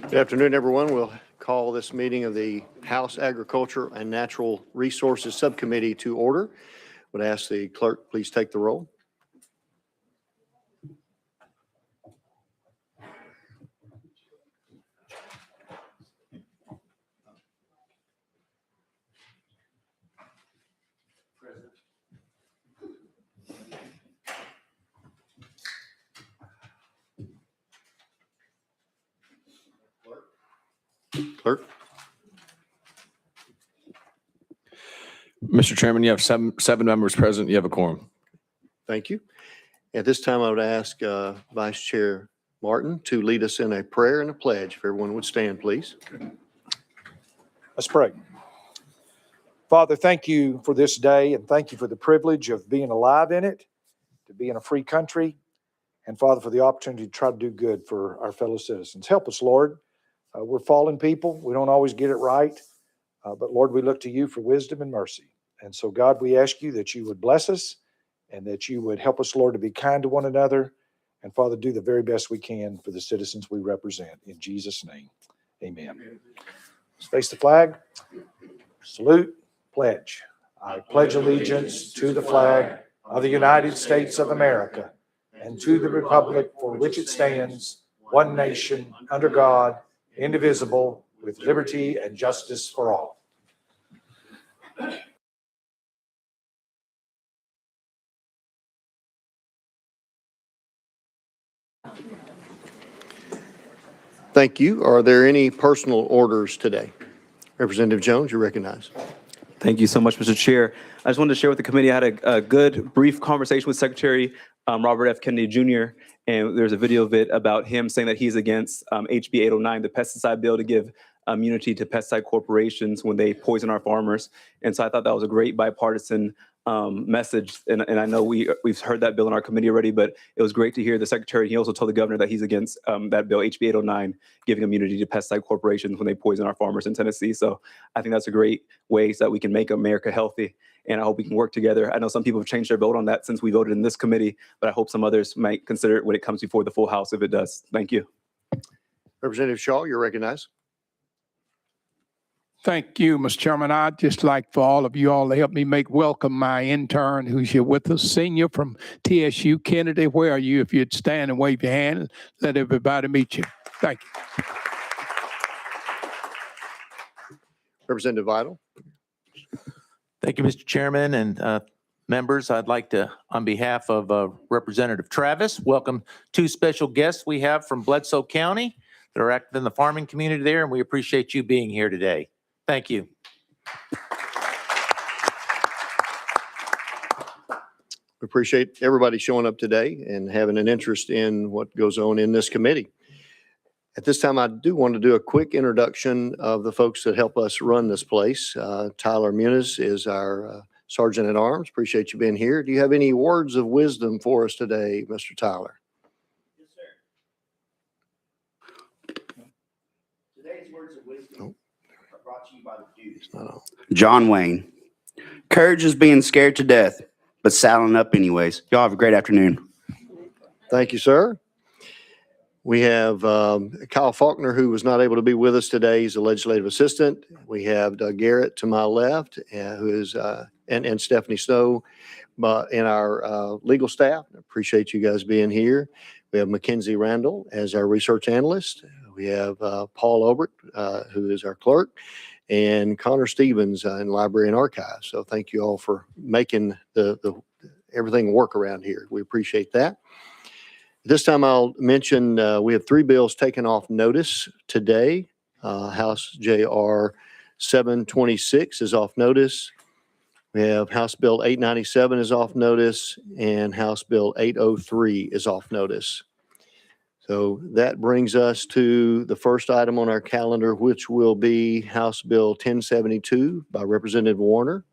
Good afternoon, everyone. We'll call this meeting of the House Agriculture and Natural Resources Subcommittee to order. Would ask the clerk please take the roll. Clerk. Mr. Chairman, you have seven members present. You have a quorum. Thank you. At this time, I would ask Vice Chair Martin to lead us in a prayer and a pledge. If everyone would stand, please. Let's pray. Father, thank you for this day, and thank you for the privilege of being alive in it, to be in a free country, and Father, for the opportunity to try to do good for our fellow citizens. Help us, Lord. We're fallen people. We don't always get it right, but Lord, we look to you for wisdom and mercy. And so, God, we ask you that you would bless us and that you would help us, Lord, to be kind to one another, and Father, do the very best we can for the citizens we represent. In Jesus' name, amen. Let's face the flag. Salute. Pledge. I pledge allegiance to the flag of the United States of America and to the republic for which it stands, one nation, under God, indivisible, with liberty and justice for all. Thank you. Are there any personal orders today? Representative Jones, you're recognized. Thank you so much, Mr. Chair. I just wanted to share with the committee, I had a good, brief conversation with Secretary Robert F. Kennedy Jr., and there's a video of it about him saying that he's against HB 809, the pesticide bill to give immunity to pesticide corporations when they poison our farmers. And so I thought that was a great bipartisan message. And I know we've heard that bill in our committee already, but it was great to hear the Secretary. He also told the governor that he's against that bill, HB 809, giving immunity to pesticide corporations when they poison our farmers in Tennessee. So I think that's a great way so that we can make America healthy. And I hope we can work together. I know some people have changed their vote on that since we voted in this committee, but I hope some others might consider it when it comes before the full House if it does. Thank you. Representative Shaw, you're recognized. Thank you, Mr. Chairman. I'd just like for all of you all to help me welcome my intern who's here with us, senior from TSU. Kennedy, where are you? If you'd stand and wave your hand, let everybody meet you. Thank you. Representative Vital. Thank you, Mr. Chairman and members. I'd like to, on behalf of Representative Travis, welcome two special guests we have from Bledsoe County that are active in the farming community there, and we appreciate you being here today. Thank you. We appreciate everybody showing up today and having an interest in what goes on in this committee. At this time, I do want to do a quick introduction of the folks that help us run this place. Tyler Muniz is our Sergeant at Arms. Appreciate you being here. Do you have any words of wisdom for us today, Mr. Tyler? Yes, sir. Today's words of wisdom are brought to you by the dude. John Wayne. Courage is being scared to death, but saddling up anyways. Y'all have a great afternoon. Thank you, sir. We have Kyle Faulkner, who was not able to be with us today. He's a legislative assistant. We have Doug Garrett to my left, who is, and Stephanie Snow in our legal staff. I appreciate you guys being here. We have Mackenzie Randall as our research analyst. We have Paul Obert, who is our clerk, and Connor Stevens in Library and Archives. So thank you all for making the everything work around here. We appreciate that. This time I'll mention we have three bills taken off notice today. House JR 726 is off notice. We have House Bill 897 is off notice, and House Bill 803 is off notice. So that brings us to the first item on our calendar, which will be House Bill 1072 by Representative Warner.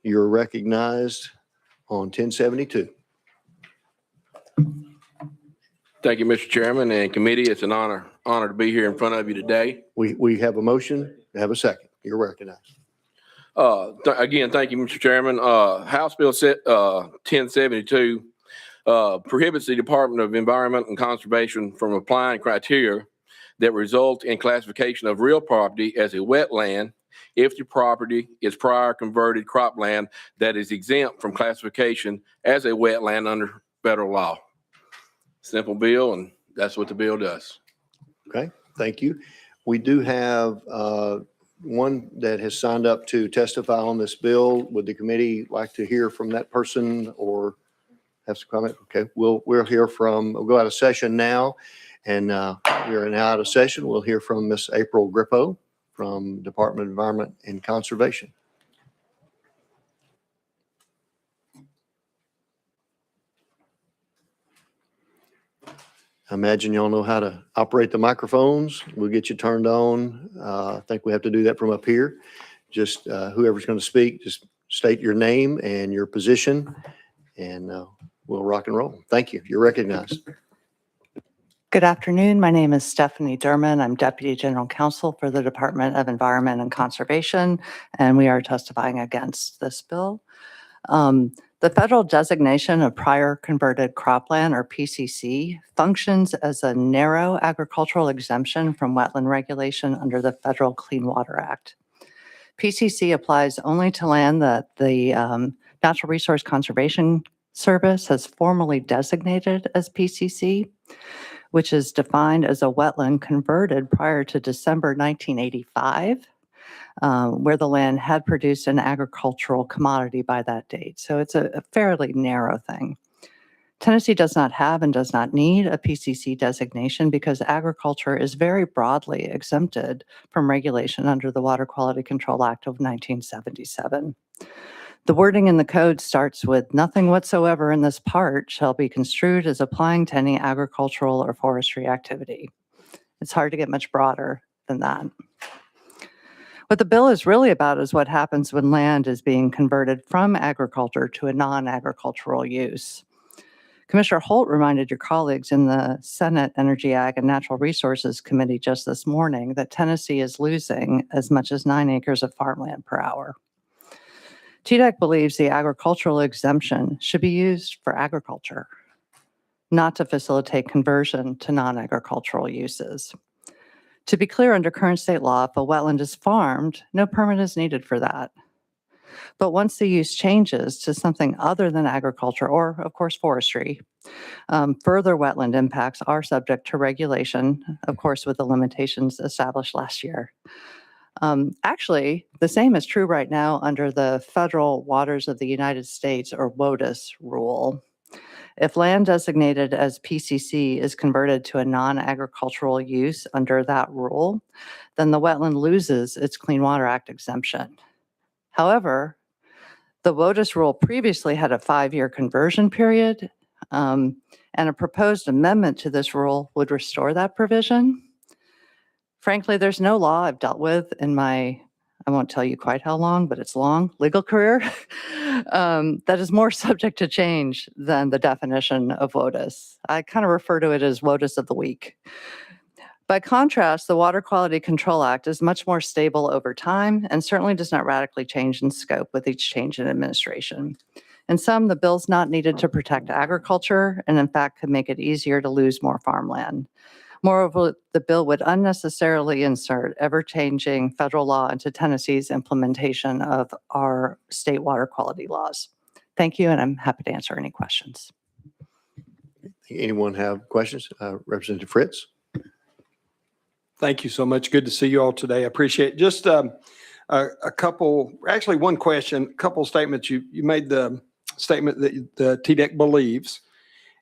You're recognized on 1072. Thank you, Mr. Chairman and committee. It's an honor to be here in front of you today. We have a motion. Have a second. You're recognized. Again, thank you, Mr. Chairman. House Bill 1072 prohibits the Department of Environment and Conservation from applying criteria that result in classification of real property as a wetland if the property is prior converted cropland that is exempt from classification as a wetland under federal law. Simple bill, and that's what the bill does. Okay, thank you. We do have one that has signed up to testify on this bill. Would the committee like to hear from that person or have some comment? Okay, we'll go out of session now, and we are now out of session. We'll hear from Miss April Grippo from Department of Environment and Conservation. I imagine y'all know how to operate the microphones. We'll get you turned on. I think we have to do that from up here. Just whoever's going to speak, just state your name and your position, and we'll rock and roll. Thank you. You're recognized. Good afternoon. My name is Stephanie Derman. I'm Deputy General Counsel for the Department of Environment and Conservation, and we are testifying against this bill. The federal designation of prior converted cropland, or PCC, functions as a narrow agricultural exemption from wetland regulation under the Federal Clean Water Act. PCC applies only to land that the Natural Resource Conservation Service has formally designated as PCC, which is defined as a wetland converted prior to December 1985, where the land had produced an agricultural commodity by that date. So it's a fairly narrow thing. Tennessee does not have and does not need a PCC designation because agriculture is very broadly exempted from regulation under the Water Quality Control Act of 1977. The wording in the code starts with nothing whatsoever in this part shall be construed as applying to any agricultural or forestry activity. It's hard to get much broader than that. What the bill is really about is what happens when land is being converted from agriculture to a non-agricultural use. Commissioner Holt reminded your colleagues in the Senate Energy, Ag, and Natural Resources Committee just this morning that Tennessee is losing as much as 9 acres of farmland per hour. TDEC believes the agricultural exemption should be used for agriculture, not to facilitate conversion to non-agricultural uses. To be clear, under current state law, if a wetland is farmed, no permit is needed for that. But once the use changes to something other than agriculture or, of course, forestry, further wetland impacts are subject to regulation, of course, with the limitations established last year. Actually, the same is true right now under the Federal Waters of the United States, or WOTUS, rule. If land designated as PCC is converted to a non-agricultural use under that rule, then the wetland loses its Clean Water Act exemption. However, the WOTUS rule previously had a 5-year conversion period, and a proposed amendment to this rule would restore that provision. Frankly, there's no law I've dealt with in my, I won't tell you quite how long, but it's long, legal career, that is more subject to change than the definition of WOTUS. I kind of refer to it as WOTUS of the week. By contrast, the Water Quality Control Act is much more stable over time and certainly does not radically change in scope with each change in administration. In sum, the bill's not needed to protect agriculture and in fact could make it easier to lose more farmland. Moreover, the bill would unnecessarily insert ever-changing federal law into Tennessee's implementation of our state water quality laws. Thank you, and I'm happy to answer any questions. Anyone have questions? Representative Fritz? Thank you so much. Good to see you all today. I appreciate it. Just a couple, actually one question, a couple statements. You made the statement that the TDEC believes,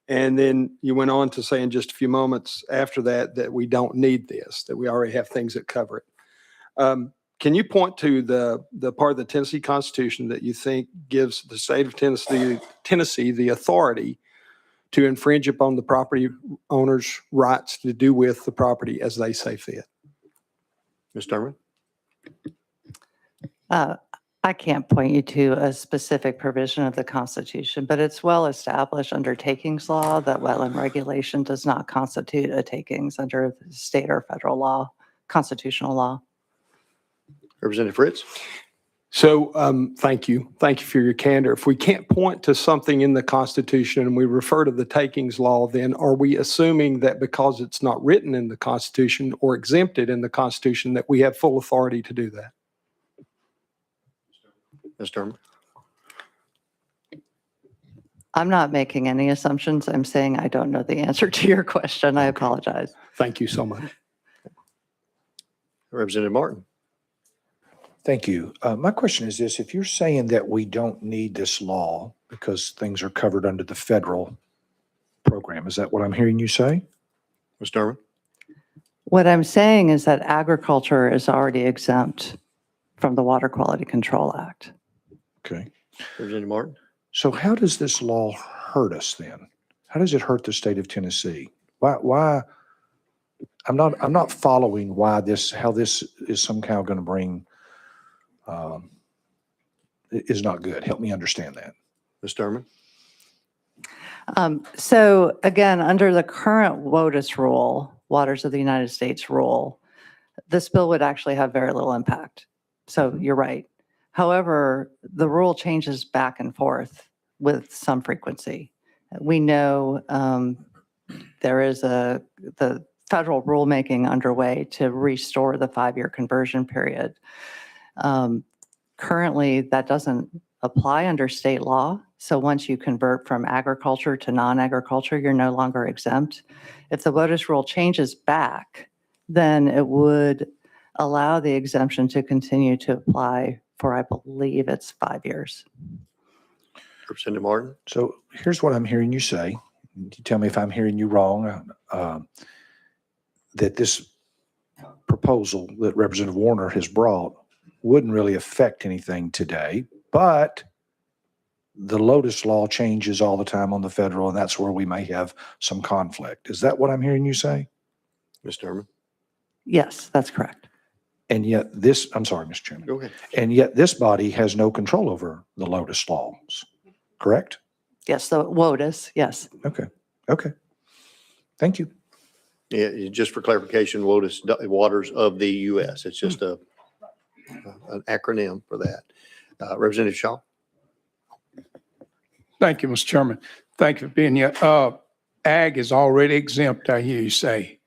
and then you went on to say in just a few moments after that that we don't need this, that we already have things that cover it. Can you point to the part of the Tennessee Constitution that you think gives the state of Tennessee the authority to infringe upon the property owner's rights to do with the property as they see fit? Ms. Derman? I can't point you to a specific provision of the Constitution, but it's well established under takings law that wetland regulation does not constitute a takings under state or federal law, constitutional law. Representative Fritz? So thank you. Thank you for your candor. If we can't point to something in the Constitution and we refer to the takings law, then are we assuming that because it's not written in the Constitution or exempted in the Constitution that we have full authority to do that? Ms. Derman? I'm not making any assumptions. I'm saying I don't know the answer to your question. I apologize. Thank you so much. Representative Martin? Thank you. My question is this: if you're saying that we don't need this law because things are covered under the federal program, is that what I'm hearing you say? Ms. Derman? What I'm saying is that agriculture is already exempt from the Water Quality Control Act. Okay. Representative Martin? So how does this law hurt us then? How does it hurt the state of Tennessee? Why? I'm not following how this is somehow going to bring, is not good. Help me understand that. Ms. Derman? So again, under the current WOTUS rule, Waters of the United States rule, this bill would actually have very little impact. So you're right. However, the rule changes back and forth with some frequency. We know there is the federal rulemaking underway to restore the 5-year conversion period. Currently, that doesn't apply under state law. So once you convert from agriculture to non-agriculture, you're no longer exempt. If the WOTUS rule changes back, then it would allow the exemption to continue to apply for, I believe it's 5 years. Representative Martin? So here's what I'm hearing you say. You tell me if I'm hearing you wrong. That this proposal that Representative Warner has brought wouldn't really affect anything today, but the LOTUS law changes all the time on the federal, and that's where we may have some conflict. Is that what I'm hearing you say? Ms. Derman? Yes, that's correct. And yet this, I'm sorry, Mr. Chairman. Go ahead. And yet this body has no control over the LOTUS laws, correct? Yes, the WOTUS, yes. Okay. Okay. Thank you. Yeah, just for clarification, WOTUS, Waters of the U.S. It's just an acronym for that. Representative Shaw? Thank you, Mr. Chairman. Thank you for being here. Ag is already exempt, I hear you say,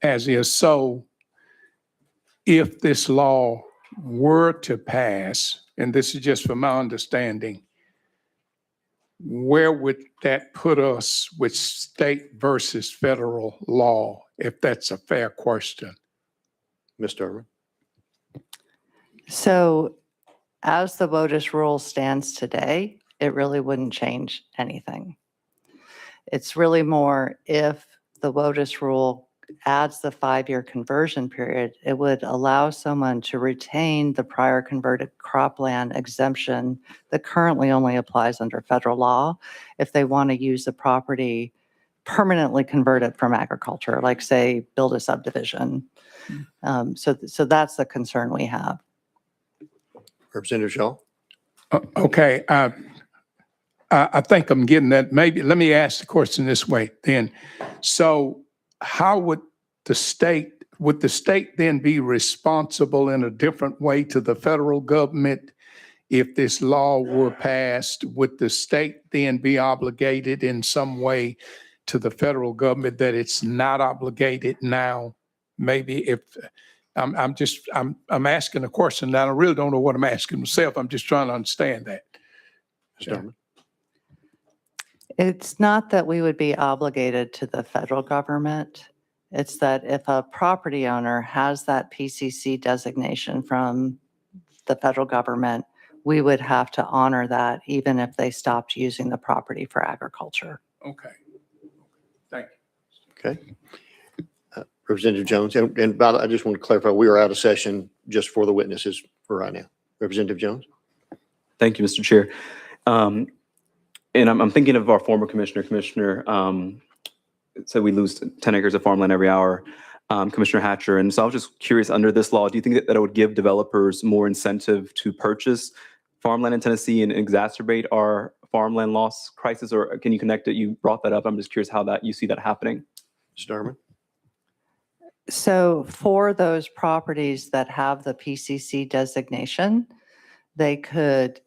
as is. So if this law were to pass, and this is just from my understanding, where would that put us with state versus federal law, if that's a fair question? Ms. Derman? So as the WOTUS rule stands today, it really wouldn't change anything. It's really more if the WOTUS rule adds the 5-year conversion period, it would allow someone to retain the prior converted cropland exemption that currently only applies under federal law if they want to use the property permanently converted from agriculture, like say build a subdivision. So that's the concern we have. Representative Shaw? Okay, I think I'm getting that. Maybe let me ask the question this way then. So how would the state then be responsible in a different way to the federal government if this law were passed? Would the state then be obligated in some way to the federal government that it's not obligated now? Maybe if I'm asking a question that I really don't know what I'm asking myself. I'm just trying to understand that. Ms. Derman? It's not that we would be obligated to the federal government. It's that if a property owner has that PCC designation from the federal government, we would have to honor that even if they stopped using the property for agriculture. Okay. Thank you. Okay. Representative Jones, and I just want to clarify, we are out of session just for the witnesses for right now. Representative Jones? Thank you, Mr. Chair. And I'm thinking of our former commissioner, said we lose 10 acres of farmland every hour, Commissioner Hatcher. And so I was just curious, under this law, do you think that it would give developers more incentive to purchase farmland in Tennessee and exacerbate our farmland loss crisis? Or can you connect it? You brought that up. I'm just curious how you see that happening. Ms. Derman? So for those properties that have the PCC designation, they could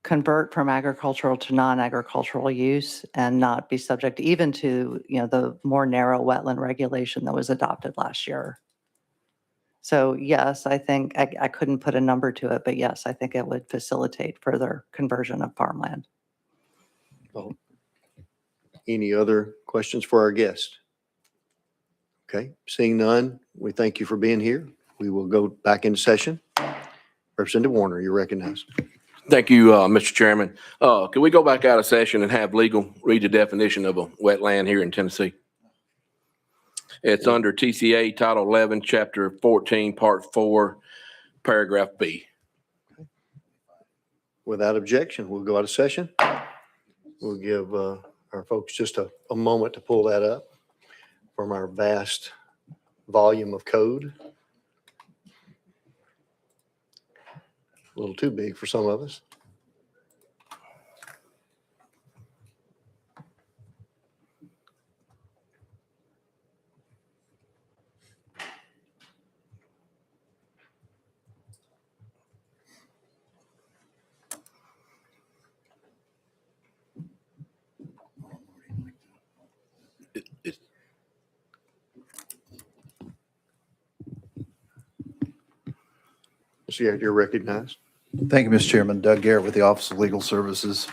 convert from agricultural to non-agricultural use and not be subject even to, the more narrow wetland regulation that was adopted last year. So yes, I think, I couldn't put a number to it, but yes, I think it would facilitate further conversion of farmland. Any other questions for our guest? Okay, seeing none, we thank you for being here. We will go back into session. Representative Warner, you're recognized. Thank you, Mr. Chairman. Can we go back out of session and have legal read the definition of a wetland here in Tennessee? It's under TCA Title 11, Chapter 14, Part 4, Paragraph B. Without objection, we'll go out of session. We'll give our folks just a moment to pull that up from our vast volume of code. A little too big for some of us. So you're recognized. Thank you, Mr. Chairman. Doug Garrett with the Office of Legal Services.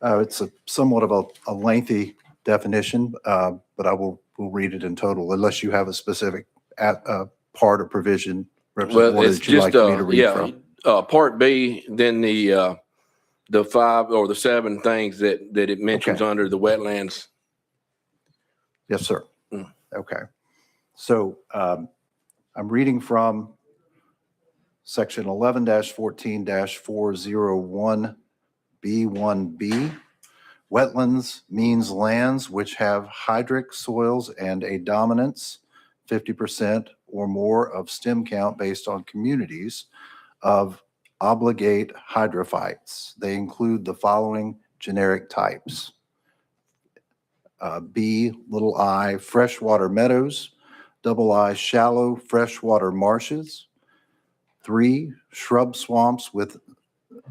It's a somewhat of a lengthy definition, but I will read it in total unless you have a specific part or provision, Representative Warner, it's that you'd like just, me to read from. Part B, then the 5 or the 7 things that it mentions Okay. under the wetlands. Yes, sir. Mm. Okay. So I'm reading from Section 11-14-401B1B. Wetlands means lands which have hydric soils and a dominance 50% or more of stem count based on communities of obligate hydrophytes. They include the following generic types. B, little I, freshwater meadows. Double I, shallow freshwater marshes. 3, shrub swamps with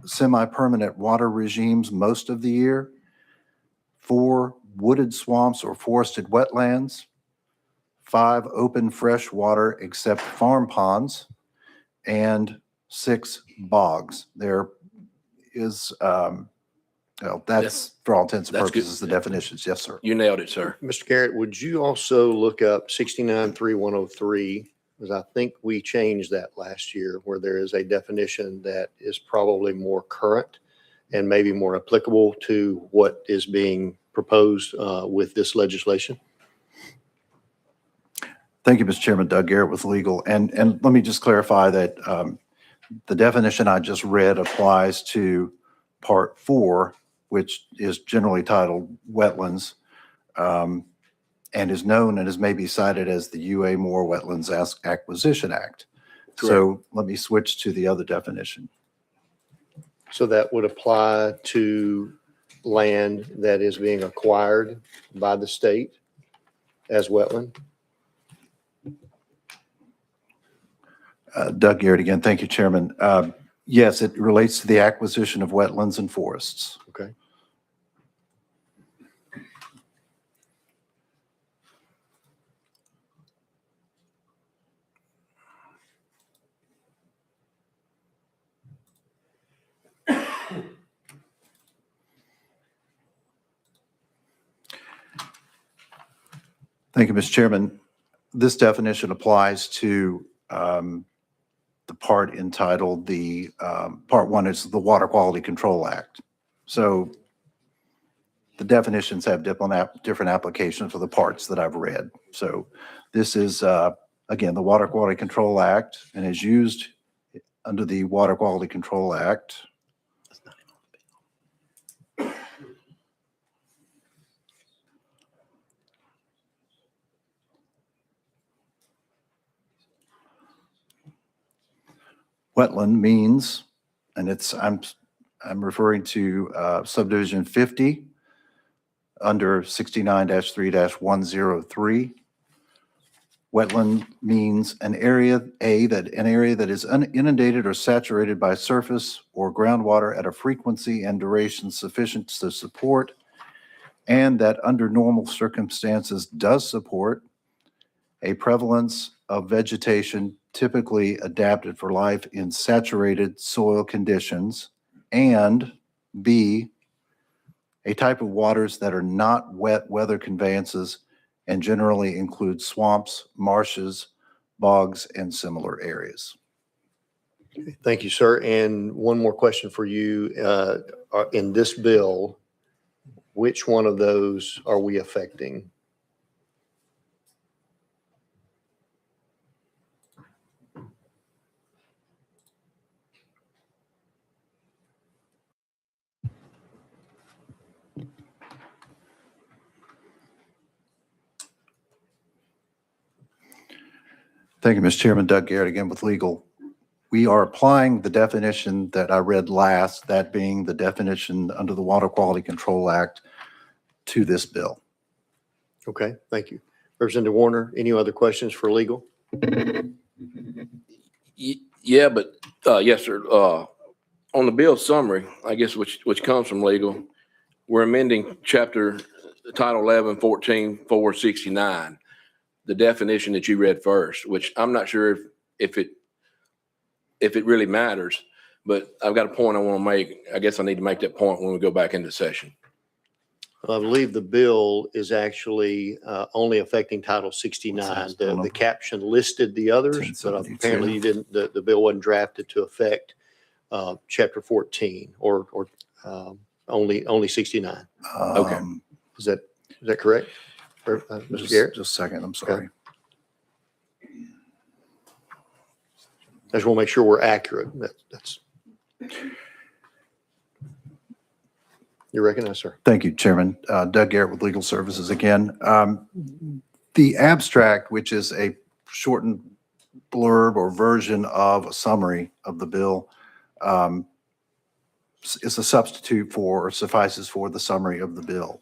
semi-permanent water regimes most of the year. 4, wooded swamps or forested wetlands. 5, open fresh water except farm ponds. And 6, bogs. There is, that's for all intents and That's good. purposes, the definitions. Yes, sir. You nailed it, sir. Mr. Garrett, would you also look up 69.3103? Because I think we changed that last year, where there is a definition that is probably more current and maybe more applicable to what is being proposed with this legislation. Thank you, Mr. Chairman. Doug Garrett with Legal. And let me just clarify that the definition I just read applies to Part 4, which is generally titled Wetlands, and is known and is maybe cited as the UA Moore Wetlands Acquisition Act. So let me switch to the other definition. So that would apply to land that is being acquired by the state as wetland? Doug Garrett again. Thank you, Chairman. Yes, it relates to the acquisition of wetlands and forests. Okay. Thank you, Mr. Chairman. This definition applies to the part entitled Part 1 is the Water Quality Control Act. So the definitions have different applications for the parts that I've read. So this is, again, the Water Quality Control Act, and is used under the Water Quality Control Act. Wetland means, and I'm referring to subdivision 50 under 69-3-103. Wetland means an area that is inundated or saturated by surface or groundwater at a frequency and duration sufficient to support, and that under normal circumstances does support a prevalence of vegetation typically adapted for life in saturated soil conditions, and B, a type of waters that are not wet weather conveyances and generally include swamps, marshes, bogs, and similar areas. Thank you, sir. And one more question for you. In this bill, which one of those are we affecting? Thank you, Mr. Chairman. Doug Garrett again with legal. We are applying the definition that I read last, that being the definition under the Water Quality Control Act, to this bill. Okay, thank you. Representative Warner, any other questions for legal? Yeah, but, yes, sir. On the bill summary, I guess, which comes from legal, we're amending Title 11, 14, 469, the definition that you read first, which I'm not sure if it really matters, but I've got a point I want to make. I guess I need to make that point when we go back into session. I believe the bill is actually only affecting Title 69. The caption listed the others, but apparently you didn't. The bill wasn't drafted to affect Chapter 14 or only 69. Okay. Is that correct, Mr. Garrett? Just a second, I'm sorry. I just want to make sure we're accurate. That's. You recognize, sir. Thank you, Chairman. Doug Garrett with Legal Services again. The abstract, which is a shortened blurb or version of a summary of the bill, is a substitute for or suffices for the summary of the bill.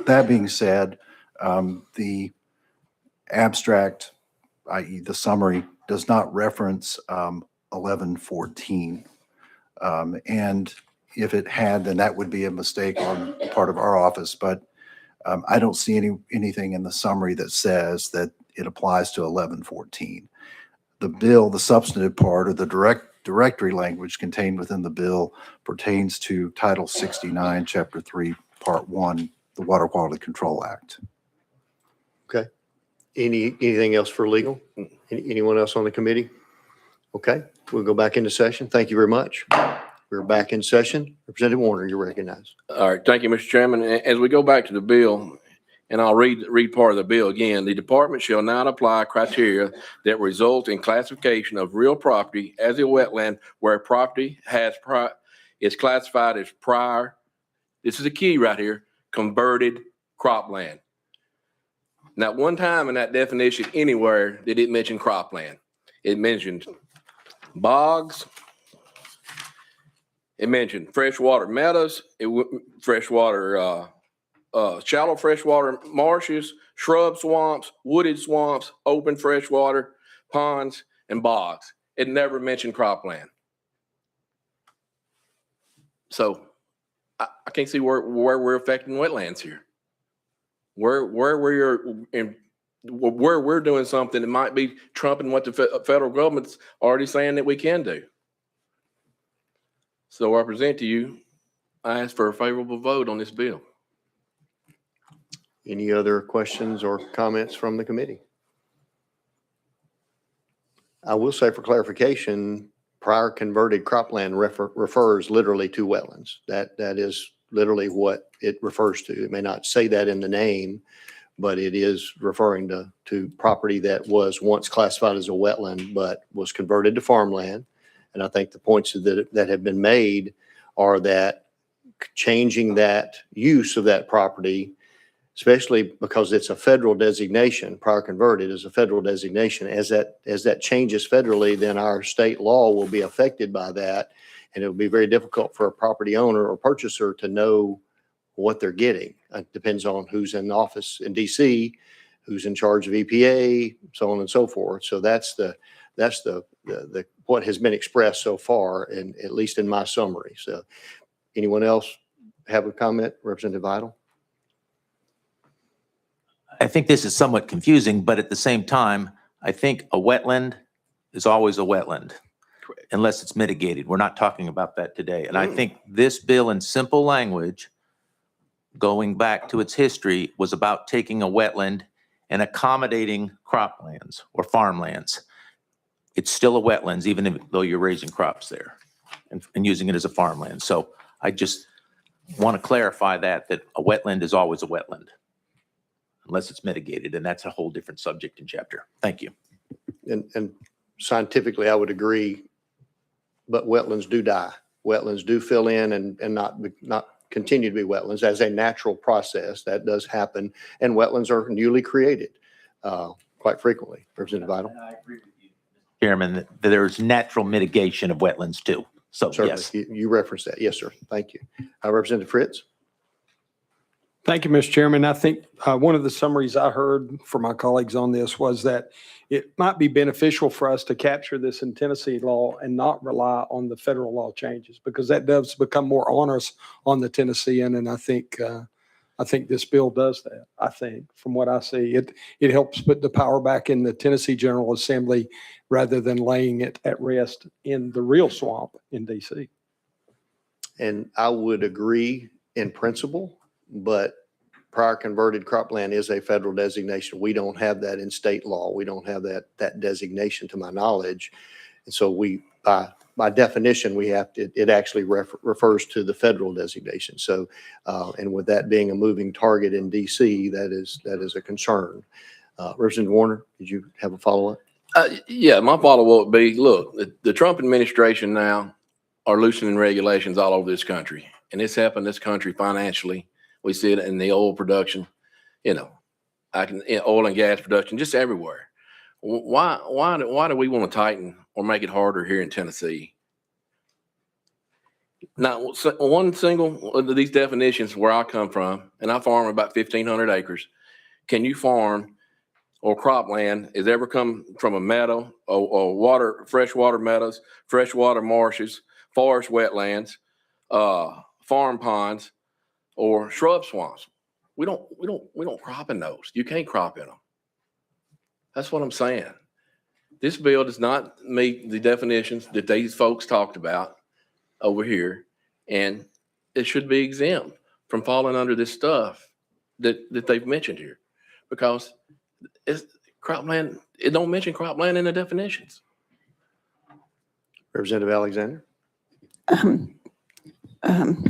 That being said, the abstract, i.e. the summary, does not reference 1114. And if it had, then that would be a mistake on the part of our office. But I don't see anything in the summary that says that it applies to 1114. The bill, the substantive part, or the directory language contained within the bill pertains to Title 69, Chapter 3, Part 1, the Water Quality Control Act. Okay. Anything else for legal? Anyone else on the committee? Okay, we'll go back into session. Thank you very much. We're back in session. Representative Warner, you're recognized. All right. Thank you, Mr. Chairman. As we go back to the bill, and I'll read part of the bill again. The department shall not apply criteria that result in classification of real property as a wetland where property is classified as prior, this is a key right here, converted cropland. Not one time in that definition anywhere did it mention cropland. It mentioned bogs. It mentioned freshwater meadows, shallow freshwater marshes, shrub swamps, wooded swamps, open freshwater ponds, and bogs. It never mentioned cropland. So I can't see where we're affecting wetlands here. Where we're doing something that might be trumping what the federal government's already saying that we can do. So I present to you, I ask for a favorable vote on this bill. Any other questions or comments from the committee? I will say for clarification, prior converted cropland refers literally to wetlands. That is literally what it refers to. It may not say that in the name, but it is referring to property that was once classified as a wetland, but was converted to farmland. And I think the points that have been made are that changing that use of that property, especially because it's a federal designation, prior converted is a federal designation. As that changes federally, then our state law will be affected by that. And it will be very difficult for a property owner or purchaser to know what they're getting. It depends on who's in office in DC, who's in charge of EPA, so on and so forth. So that's the what has been expressed so far, and at least in my summary. So anyone else have a comment? Representative Vital? I think this is somewhat confusing, but at the same time, I think a wetland is always a wetland unless it's mitigated. We're not talking about that today. And I think this bill in simple language, going back to its history, was about taking a wetland and accommodating croplands or farmlands. It's still a wetlands, even though you're raising crops there and using it as a farmland. So I just want to clarify that a wetland is always a wetland unless it's mitigated. And that's a whole different subject and chapter. Thank you. And scientifically, I would agree, but wetlands do die. Wetlands do fill in and not continue to be wetlands as a natural process. That does happen. And wetlands are newly created quite frequently. Representative Vital? I agree with you, Mr. Chairman, that there's natural mitigation of wetlands too. So Certainly. yes. You referenced that. Yes, sir. Thank you. Representative Fritz? Thank you, Mr. Chairman. I think one of the summaries I heard from my colleagues on this was that it might be beneficial for us to capture this in Tennessee law and not rely on the federal law changes, because that does become more onerous on the Tennessean. And I think this bill does that. I think, from what I see, it helps put the power back in the Tennessee General Assembly rather than laying it at rest in the real swamp in D.C. And I would agree in principle, but prior converted cropland is a federal designation. We don't have that in state law. We don't have that designation to my knowledge. And so we, by definition, we have to, it actually refers to the federal designation. So, and with that being a moving target in DC, that is a concern. Representative Warner, did you have a follow-up? Yeah, my follow-up would be, look, the Trump administration now are loosening regulations all over this country, and it's helping this country financially. We see it in the oil production, in oil and gas production, just everywhere. Why do we want to tighten or make it harder here in Tennessee? Now, one single of these definitions where I come from, and I farm about 1,500 acres. Can you farm or cropland is ever come from a meadow or freshwater meadows, freshwater marshes, forest wetlands, farm ponds, or shrub swamps? We don't crop in those. You can't crop in them. That's what I'm saying. This bill does not meet the definitions that these folks talked about over here, and it should be exempt from falling under this stuff that they've mentioned here, because it's cropland. It don't mention cropland in the definitions. Representative Alexander?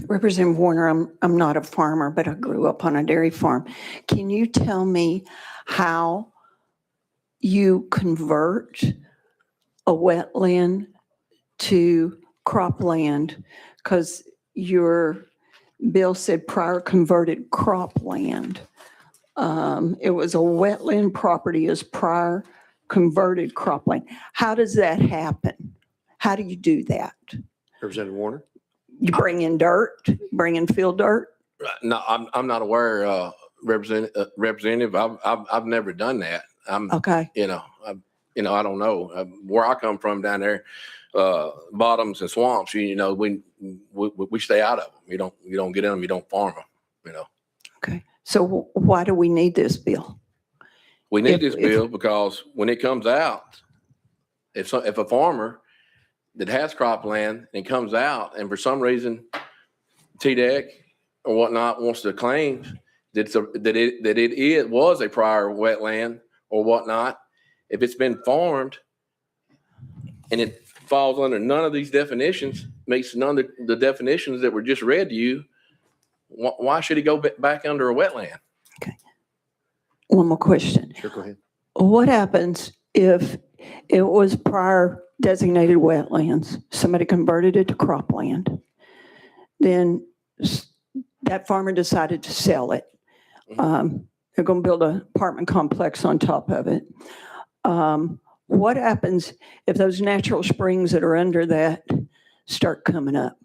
Representative Warner, I'm not a farmer, but I grew up on a dairy farm. Can you tell me how you convert a wetland to cropland? Because your bill said prior converted cropland. It was a wetland property as prior converted cropland. How does that happen? How do you do that? Representative Warner? You bring in dirt, bring in field dirt? No, I'm not aware, Representative. I've never done that. Okay. I don't know. Where I come from down there, bottoms and swamps, we stay out of them. You don't get in them. You don't farm them. Okay. So why do we need this bill? We need this bill because when it comes out, if a farmer that has cropland and comes out, and for some reason TDEC or whatnot wants to claim that it was a prior wetland or whatnot, if it's been farmed and it falls under none of these definitions, makes none of the definitions that were just read to you, why should it go back under a wetland? Okay. One more question. Sure, go ahead. What happens if it was prior designated wetlands, somebody converted it to cropland, then that farmer decided to sell it? They're going to build an apartment complex on top of it. What happens if those natural springs that are under that start coming up?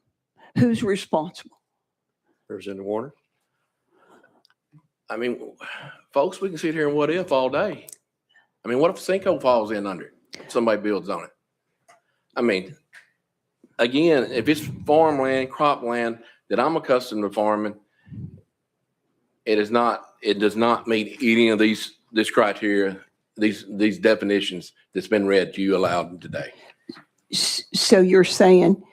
Who's responsible? Representative Warner? I mean, folks, we can sit here and what if all day. I mean, what if a sinkhole falls in under it? Somebody builds on it. I mean, again, if it's farmland, cropland that I'm accustomed to farming, it does not meet any of this criteria, these definitions that's been read to you aloud today. So you're saying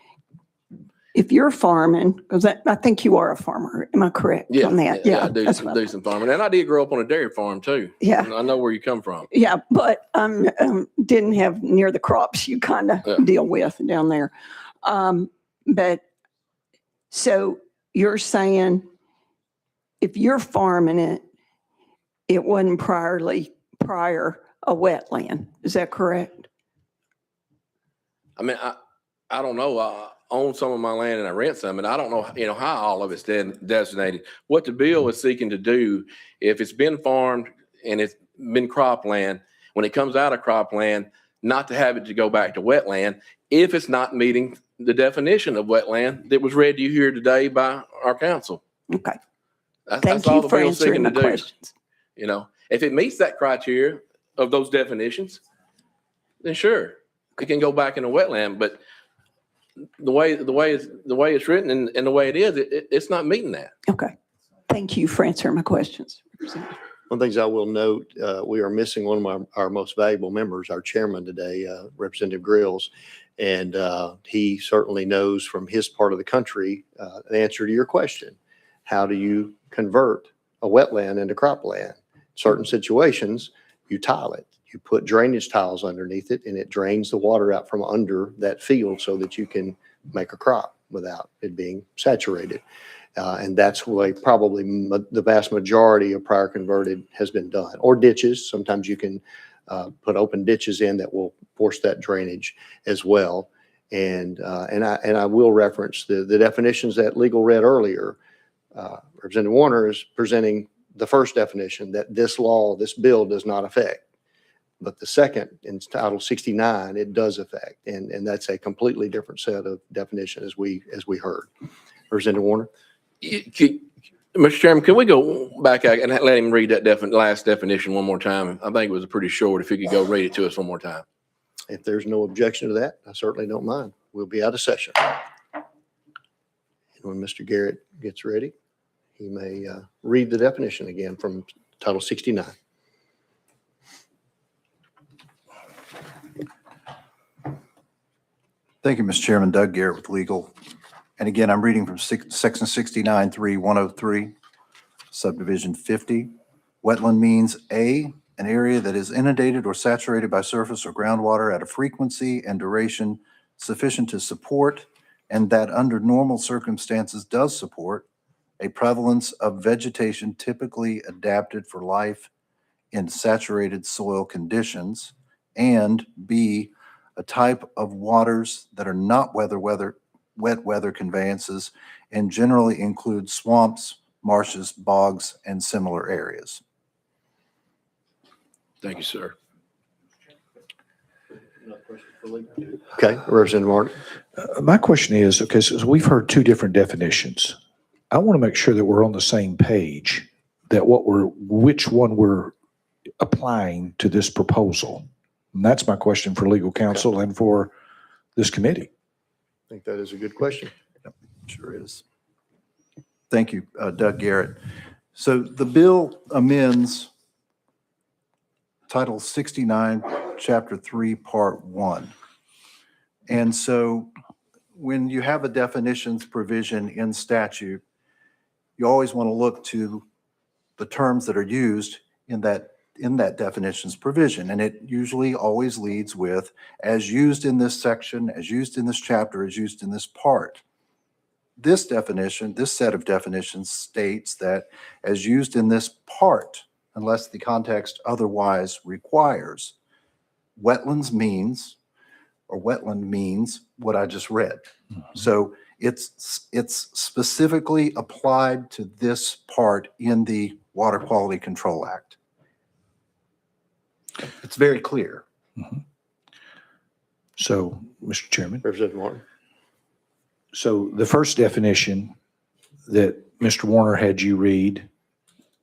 if you're farming, because I think you are a farmer, am I correct on that? Yeah, I do that's what I some farming, and I did grow up on a dairy farm too. Yeah. And I know where you come from. Yeah, but didn't have near the crops you kind of Yeah. deal with down there. But so you're saying if you're farming it, it wasn't prior a wetland. Is that correct? I mean, I don't know. I own some of my land and I rent some, and I don't know, how all of it's designated. What the bill is seeking to do, if it's been farmed and it's been cropland, when it comes out of cropland, not to have it to go back to wetland if it's not meeting the definition of wetland that was read to you here today by our council. Okay. That's Thank all you the for bill's answering seeking my to do. questions. If it meets that criteria of those definitions, then sure, it can go back in a wetland. But the way it's written and the way it is, it's not meeting that. Okay. Thank you for answering my questions. One of the things I will note, we are missing one of our most valuable members, our chairman today, Representative Grills. And he certainly knows from his part of the country the answer to your question. How do you convert a wetland into cropland? Certain situations, you tile it. You put drainage tiles underneath it, and it drains the water out from under that field so that you can make a crop without it being saturated. And that's why probably the vast majority of prior converted has been done. Or ditches. Sometimes you can put open ditches in that will force that drainage as well. And I will reference the definitions that legal read earlier. Representative Warner is presenting the first definition that this bill does not affect. But the second, in Title 69, it does affect. And that's a completely different set of definition as we heard. Representative Warner? Mr. Chairman, can we go back and let him read that last definition one more time? I think it was pretty short. If you could go read it to us one more time. If there's no objection to that, I certainly don't mind. We'll be out of session. And when Mr. Garrett gets ready, he may read the definition again from Title 69. Thank you, Mr. Chairman. Doug Garrett with legal. And again, I'm reading from section 69.3.103, subdivision 50. Wetland means A, an area that is inundated or saturated by surface or groundwater at a frequency and duration sufficient to support, and that under normal circumstances does support, a prevalence of vegetation typically adapted for life in saturated soil conditions, and B, a type of waters that are not wet weather conveyances and generally include swamps, marshes, bogs, and similar areas. Thank you, sir. Okay, Representative Martin. My question is, okay, so we've heard two different definitions. I want to make sure that we're on the same page, that which one we're applying to this proposal. And that's my question for legal counsel and for this committee. I think that is a good question. Sure is. Thank you, Doug Garrett. So the bill amends Title 69, Chapter 3, Part 1. And so when you have a definitions provision in statute, you always want to look to the terms that are used in that definitions provision. And it usually always leads with, as used in this section, as used in this chapter, as used in this part. This definition, this set of definitions states that as used in this part, unless the context otherwise requires, wetland means what I just read. So it's specifically applied to this part in the Water Quality Control Act. It's very clear. So, Mr. Chairman, Representative Martin. so the first definition that Mr. Warner had you read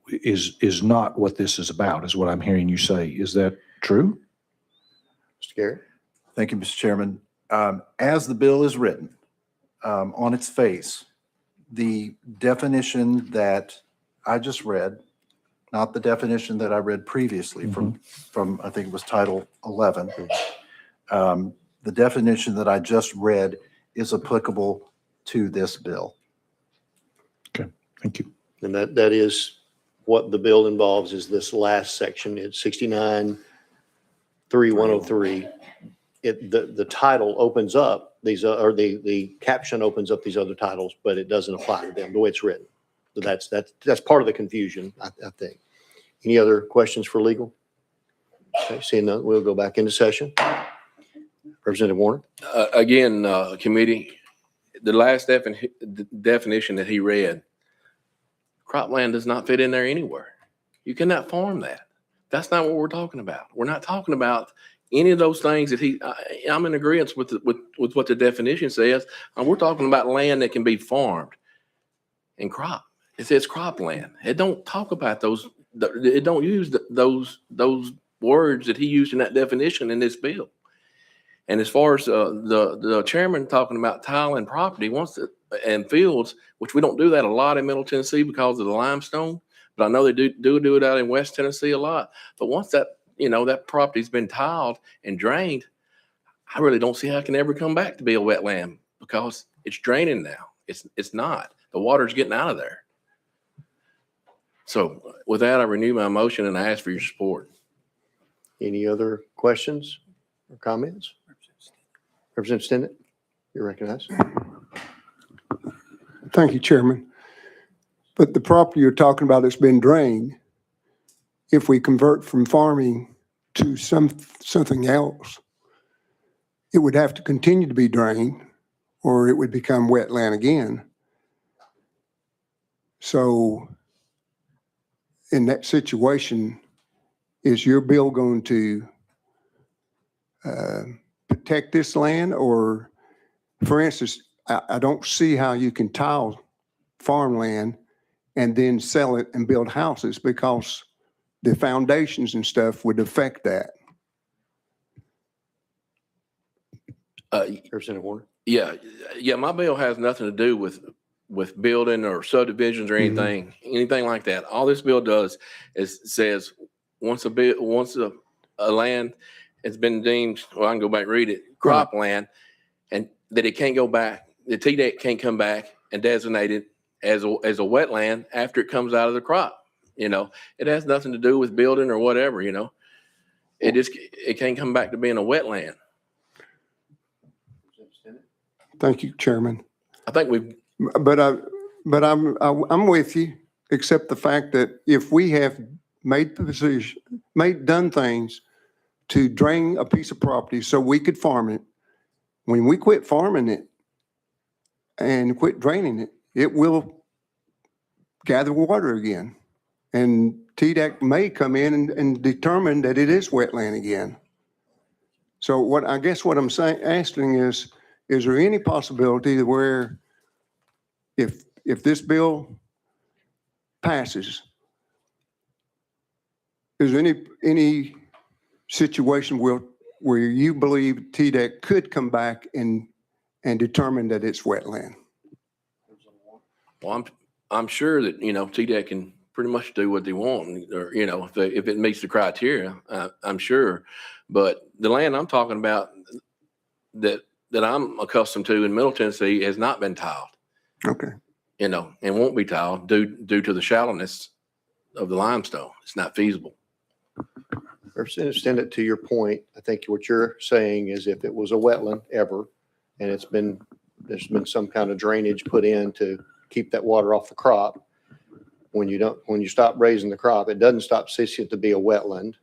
is not what this is about, is what I'm hearing you say. Is that true? Mr. Garrett? Thank you, Mr. Chairman. As the bill is written, on its face, the definition that I just read, not the definition that I read previously from I think it was Title 11. The definition that I just read is applicable to this bill. Okay, thank you. And that is what the bill involves, is this last section. It's 69-3103. The title opens up these, or the caption opens up these other titles, but it doesn't apply to them the way it's written. So that's part of the confusion, I think. Any other questions for legal? Okay, seeing none, we'll go back into session. Representative Warner? Again, committee, the last definition that he read, cropland does not fit in there anywhere. You cannot farm that. That's not what we're talking about. We're not talking about any of those things that I'm in agreement with what the definition says. And we're talking about land that can be farmed and crop. It says cropland. It don't talk about those. It don't use those words that he used in that definition in this bill. And as far as the chairman talking about tile and property and fields, which we don't do that a lot in Middle Tennessee because of the limestone, but I know they do it out in West Tennessee a lot. But once that property's been tiled and drained, I really don't see how it can ever come back to be a wetland because it's draining now. It's not. The water's getting out of there. So with that, I renew my motion and I ask for your support. Any other questions or comments? Representative Stinnett, you're recognized. Thank you, Chairman. But the property you're talking about that's been drained, if we convert from farming to something else, it would have to continue to be drained or it would become wetland again. So in that situation, is your bill going to protect this land? Or, for instance, I don't see how you can tile farmland and then sell it and build houses because the foundations and stuff would affect that. Representative Warner? Yeah, my bill has nothing to do with building or subdivisions or anything like that. All this bill does is says once a land has been deemed, well, I can go back and read it, cropland, and that it can't go back, the TDEC can't come back and designate it as a wetland after it comes out of the crop. It has nothing to do with building or whatever. It can't come back to being a wetland. Thank you, Chairman. I think But I'm with you, except the fact that if we have done things to drain a piece of property so we could farm it, when we quit farming it and quit draining it, it will gather water again. And TDEC may come in and determine that it is wetland again. So what I'm asking is there any possibility where if this bill passes, is there any situation where you believe TDEC could come back and determine that it's wetland? Well, I'm sure that TDEC can pretty much do what they want, or if it meets the criteria, I'm sure. But the land I'm talking about that I'm accustomed to in Middle Tennessee has not been tiled. Okay. And won't be tiled due to the shallowness of the limestone. It's not feasible. Representative Stinnett, to your point, I think what you're saying is if it was a wetland ever, and there's been some kind of drainage put in to keep that water off the crop, when you stop raising the crop, it doesn't stop ceasing to be a wetland.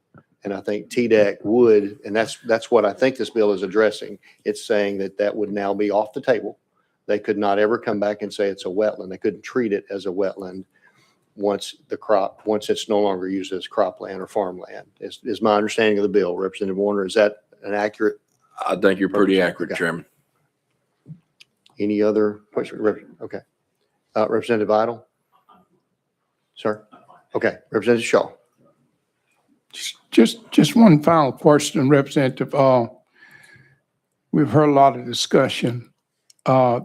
And I think TDEC would, and that's what I think this bill is addressing. It's saying that would now be off the table. They could not ever come back and say it's a wetland. They couldn't treat it as a wetland once it's no longer used as cropland or farmland, is my understanding of the bill. Representative Warner, is that an accurate? I think you're pretty accurate, Okay. Chairman. Any other question? Okay. Representative Idle? Sir? Okay, Representative Shaw. Just one final question, Representative. We've heard a lot of discussion. And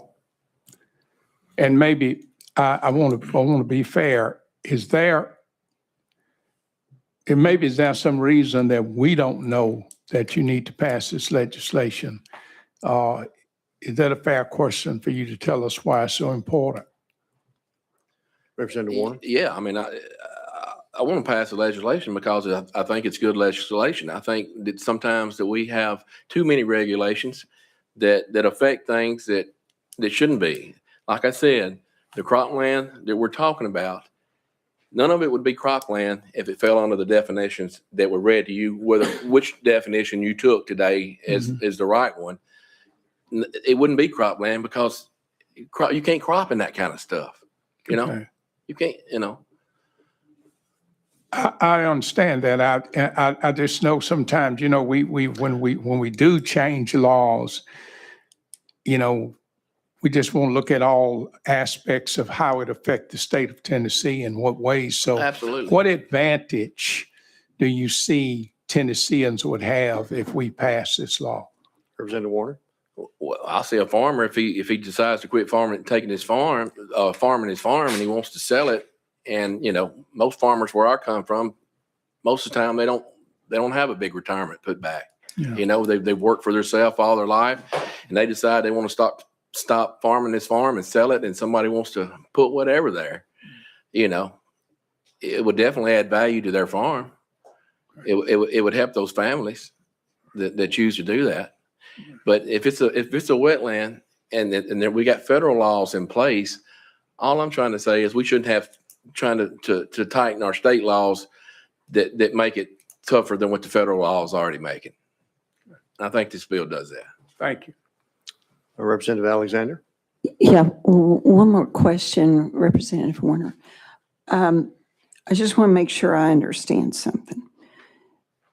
maybe I want to be fair. Is there some reason that we don't know that you need to pass this legislation? Is that a fair question for you to tell us why it's so important? Representative Warner. Yeah, I mean, I want to pass the legislation because I think it's good legislation. I think that sometimes that we have too many regulations that affect things that shouldn't be. Like I said, the cropland that we're talking about, none of it would be cropland if it fell under the definitions that were read to you, which definition you took today is the right one. It wouldn't be cropland because you can't crop in that kind of stuff. You know, Okay. you can't, you know. I understand that. I just know sometimes, when we do change laws, we just want to look at all aspects of how it affects the state of Tennessee and what ways. So Absolutely. what advantage do you see Tennesseans would have if we pass this law? Representative Warner. Well, I'll see a farmer if he decides to quit farming his farm and he wants to sell it. And, most farmers where I come from, most of the time they don't have a big retirement put back. Yeah. They've worked for themselves all their life and they decide they want to stop farming this farm and sell it. And somebody wants to put whatever there, it would definitely add value to their farm. It would help those families that choose to do that. But if it's a wetland and then we got federal laws in place, all I'm trying to say is we shouldn't have trying to tighten our state laws that make it tougher than what the federal laws already make it. I think this bill does that. Thank you. Representative Alexander. Yeah, one more question, Representative Warner. I just want to make sure I understand something.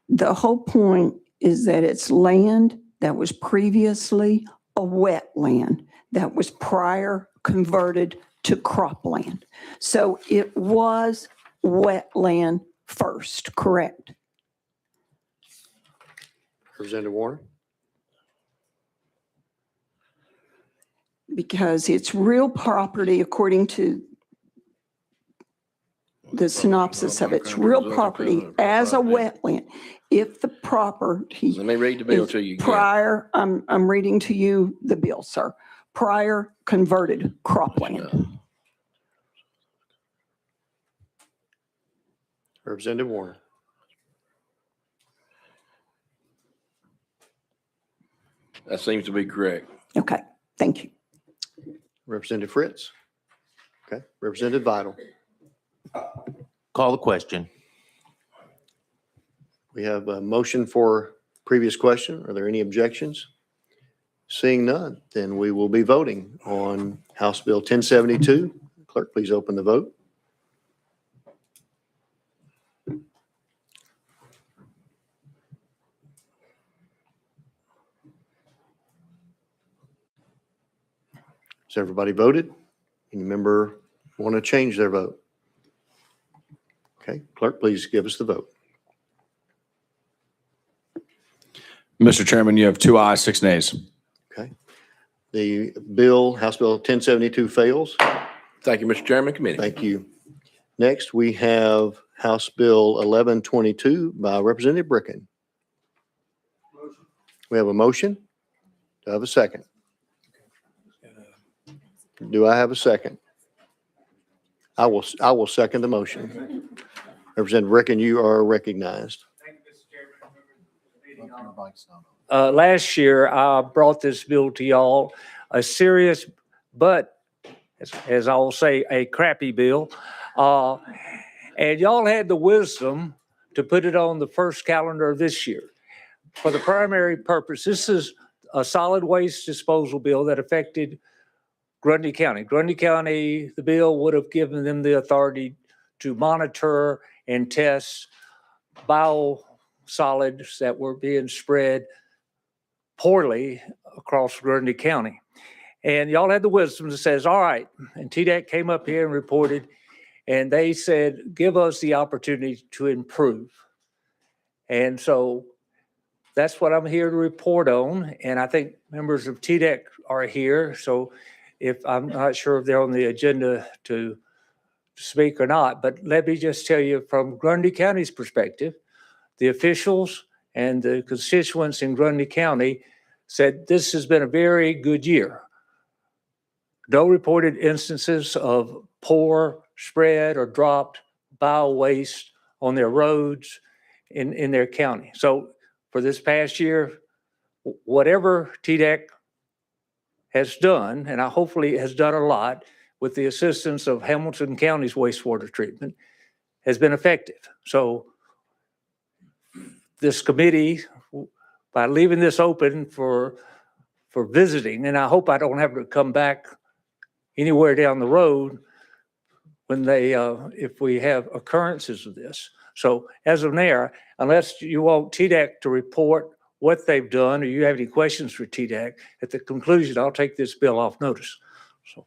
The whole point is that it's land that was previously a wetland that was prior converted to cropland. So it was wetland first, correct? Representative Warner. Because it's real property according to the synopsis of it. It's real property as a wetland. If the property Let me read the bill is to you again. prior, I'm reading to you the bill, sir. Prior converted cropland. Representative Warner. That seems to be correct. Okay, thank you. Representative Fritz. Okay. Representative Vital. Call the question. We have a motion for previous question. Are there any objections? Seeing none, then we will be voting on House Bill 1072. Clerk, please open the vote. Has everybody voted? Any member want to change their vote? Okay, clerk, please give us the vote. Mr. Chairman, you have 2 ayes, 6 nays. Okay. The bill, House Bill 1072 fails. Thank you, Mr. Chairman. Committee. Thank you. Next, we have House Bill 1122 by Representative Bricken. We have a motion. Do I have a second? Do I have a second? I will second the motion. Representative Bricken, you are recognized. Last year, I brought this bill to y'all, a serious, but as I'll say, a crappy bill. And y'all had the wisdom to put it on the first calendar of this year. For the primary purpose, this is a solid waste disposal bill that affected Grundy County. Grundy County, the bill would have given them the authority to monitor and test biosolids that were being spread poorly across Grundy County. And y'all had the wisdom that says, all right, and TDEC came up here and reported, And they said, give us the opportunity to improve. And so that's what I'm here to report on. And I think members of TDEC are here. So if I'm not sure if they're on the agenda to speak or not, but let me just tell you from Grundy County's perspective, the officials and the constituents in Grundy County said this has been a very good year. No reported instances of poor spread or dropped biowaste on their roads in their county. So for this past year, whatever TDEC has done, and I hopefully has done a lot with the assistance of Hamilton County's wastewater treatment, has been effective. So this committee, by leaving this open for visiting, and I hope I don't have to come back anywhere down the road when they, if we have occurrences of this. So as of now, unless you want TDEC to report what they've done, or you have any questions for TDEC, at the conclusion, I'll take this bill off notice. So.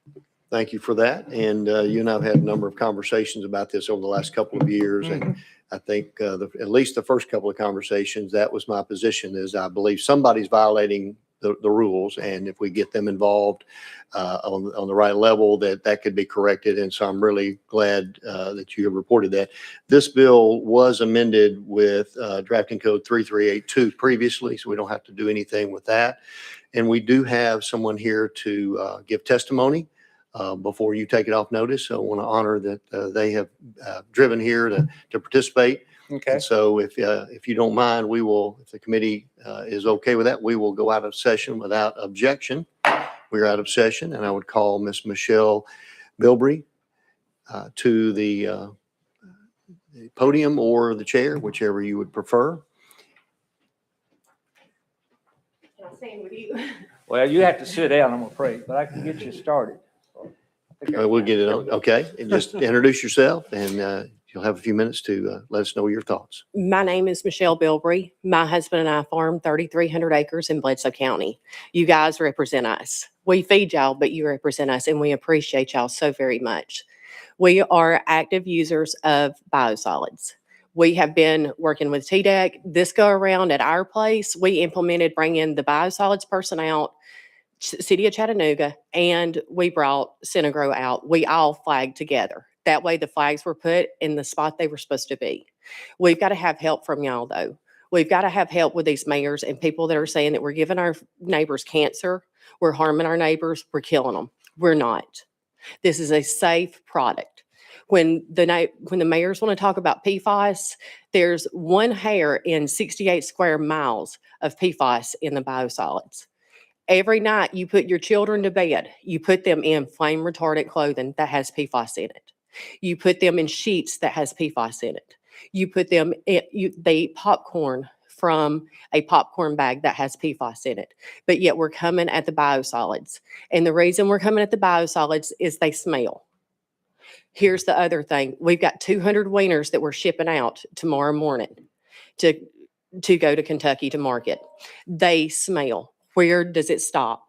Thank you for that. And you and I have had a number of conversations about this over the last couple of years. And I think at least the first couple of conversations, that was my position, is I believe somebody's violating the rules. And if we get them involved on the right level, that could be corrected. And so I'm really glad that you have reported that. This bill was amended with drafting code 3382 previously, so we don't have to do anything with that. And we do have someone here to give testimony before you take it off notice. So I want to honor that they have driven here to participate. Okay. And so if you don't mind, we will, if the committee is okay with that, we will go out of session without objection. We're out of session, and I would call Miss Michelle Bilbrey to the podium or the chair, whichever you would prefer. Can I stand with you? Well, you have to sit down, I'm afraid, but I can get you started. We'll get it on. Okay. And just introduce yourself, and you'll have a few minutes to let us know your thoughts. My name is Michelle Bilbrey. My husband and I farm 3,300 acres in Bledsoe County. You guys represent us. We feed y'all, but you represent us, and we appreciate y'all so very much. We are active users of biosolids. We have been working with TDEC. This go around at our place, we implemented bringing the biosolids person out, City of Chattanooga, and we brought Centigro out. We all flagged together. That way the flags were put in the spot they were supposed to be. We've got to have help from y'all though. We've got to have help with these mayors and people that are saying that we're giving our neighbors cancer, we're harming our neighbors, we're killing them. We're not. This is a safe product. When the mayors want to talk about PFAS, there's one hair in 68 square miles of PFAS in the biosolids. Every night you put your children to bed, you put them in flame retardant clothing that has PFAS in it. You put them in sheets that has PFAS in it. You put them in, they eat popcorn from a popcorn bag that has PFAS in it. But yet we're coming at the biosolids. And the reason we're coming at the biosolids is they smell. Here's the other thing. We've got 200 wieners that we're shipping out tomorrow morning to go to Kentucky to market. They smell. Where does it stop?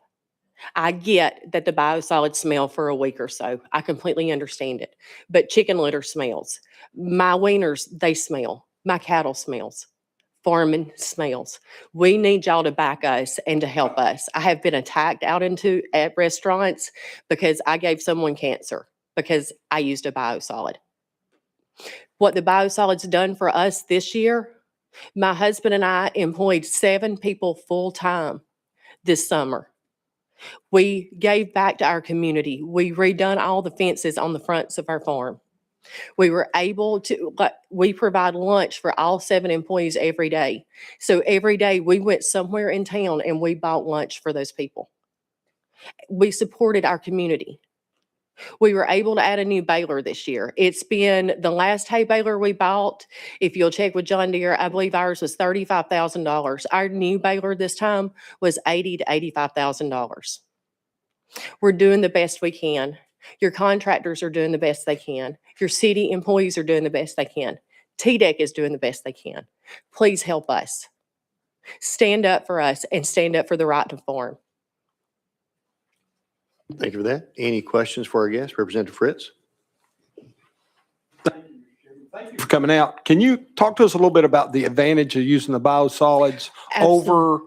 I get that the biosolids smell for a week or so. I completely understand it. But chicken litter smells. My wieners, they smell. My cattle smells. Farming smells. We need y'all to back us and to help us. I have been attacked out at restaurants because I gave someone cancer because I used a biosolid. What the biosolids done for us this year, my husband and I employed 7 people full time this summer. We gave back to our community. We redone all the fences on the fronts of our farm. We were able to, we provide lunch for all 7 employees every day. So every day we went somewhere in town and we bought lunch for those people. We supported our community. We were able to add a new baler this year. It's been the last hay baler we bought. If you'll check with John Deere, I believe ours was $35,000. Our new baler this time was $80,000 to $85,000. We're doing the best we can. Your contractors are doing the best they can. Your city employees are doing the best they can. TDEC is doing the best they can. Please help us. Stand up for us and stand up for the right to farm. Thank you for that. Any questions for our guest, Representative Fritz? Thank you for coming out. Can you talk to us a little bit about the advantage of using the biosolids over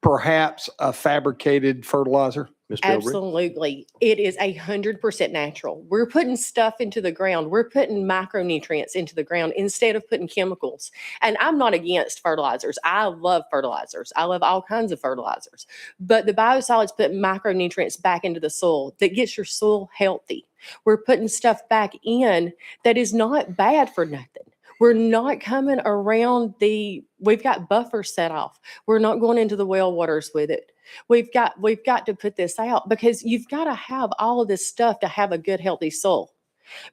perhaps a fabricated fertilizer? Ms. Bilbrey? Absolutely. It is 100% natural. We're putting stuff into the ground. We're putting micronutrients into the ground instead of putting chemicals. And I'm not against fertilizers. I love fertilizers. I love all kinds of fertilizers. But the biosolids put micronutrients back into the soil that gets your soil healthy. We're putting stuff back in that is not bad for nothing. We're not coming around we've got buffers set off. We're not going into the well waters with it. We've got to put this out because you've got to have all of this stuff to have a good, healthy soil.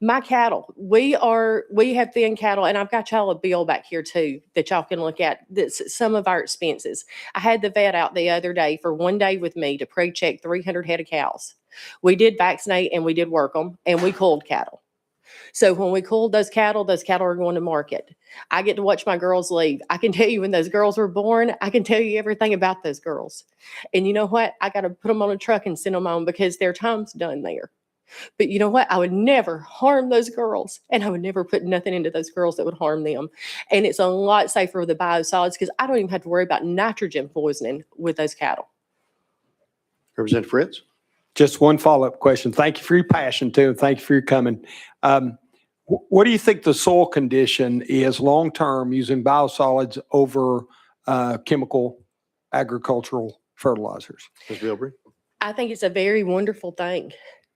My cattle, we have thin cattle, and I've got y'all a bill back here too that y'all can look at. That's some of our expenses. I had the vet out the other day for 1 day with me to pre-check 300 head of cows. We did vaccinate and we did work them, and we culled cattle. So when we culled those cattle are going to market. I get to watch my girls leave. I can tell you when those girls were born, I can tell you everything about those girls. And you know what? I got to put them on a truck and send them on because their time's done there. But you know what? I would never harm those girls, and I would never put nothing into those girls that would harm them. And it's a lot safer with the biosolids because I don't even have to worry about nitrogen poisoning with those cattle. Representative Fritz? Just one follow-up question. Thank you for your passion too, and thank you for your coming. What do you think the soil condition is long-term using biosolids over chemical agricultural fertilizers? Ms. Bilbrey? I think it's a very wonderful thing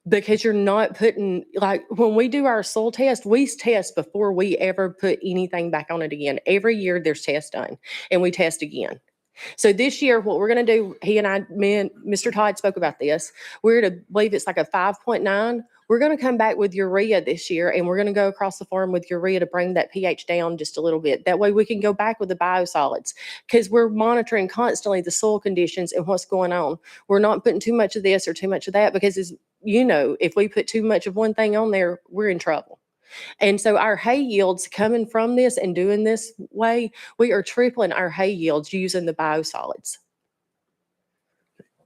because you're not putting, like when we do our soil test, we test before we ever put anything back on it again. Every year there's tests done and we test again. So this year, what we're going to do, me and Mr. Todd spoke about this. We're to believe it's like a 5.9. We're going to come back with urea this year, and we're going to go across the farm with urea to bring that pH down just a little bit. That way we can go back with the biosolids because we're monitoring constantly the soil conditions and what's going on. We're not putting too much of this or too much of that because, as you know, if we put too much of one thing on there, we're in trouble. And so our hay yields coming from this and doing this way, we are tripling our hay yields using the biosolids.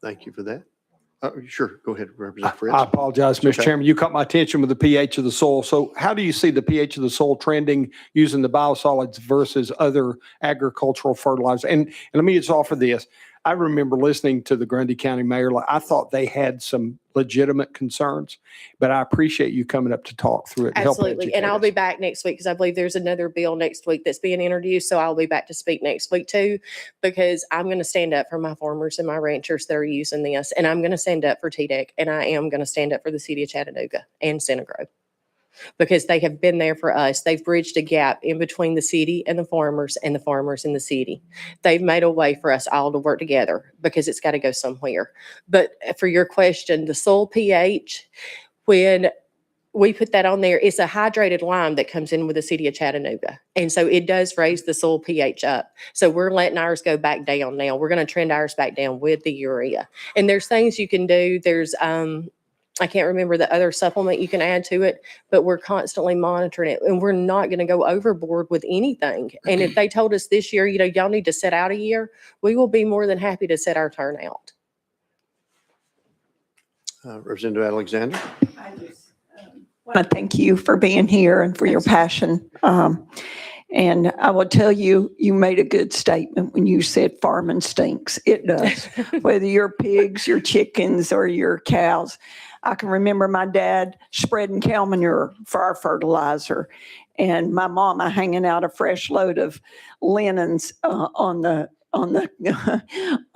Thank you for that. Sure, go ahead, Representative Fritz. I apologize, Mr. Okay. Chairman. You caught my attention with the pH of the soil. So how do you see the pH of the soil trending using the biosolids versus other agricultural fertilizers? And let me just offer this. I remember listening to the Grundy County mayor. I thought they had some legitimate concerns, but I appreciate you coming up to talk through it. And Absolutely. help And I'll educate be us. back next week because I believe there's another bill next week that's being introduced. So I'll be back to speak next week too, because I'm going to stand up for my farmers and my ranchers that are using this. And I'm going to stand up for TDEC, and I am going to stand up for the city of Chattanooga and Center Grove, because they have been there for us. They've bridged a gap in between the city and the farmers and the city. They've made a way for us all to work together because it's got to go somewhere. But for your question, the soil pH, when we put that on there, it's a hydrated lime that comes in with the city of Chattanooga. And so it does raise the soil pH up. So we're letting ours go back down now. We're going to trend ours back down with the urea. And there's things you can do. There's, I can't remember the other supplement you can add to it, but we're constantly monitoring it, and we're not going to go overboard with anything. And if they told us this year, y'all need to set out a year, we will be more than happy to set our turnout. Representative Alexander? I just want to thank you for being here and for your passion. And I will tell you, you made a good statement when you said farming stinks. It does. Whether your pigs, your chickens, or your cows. I can remember my dad spreading cow manure for our fertilizer, and my mama hanging out a fresh load of linens on the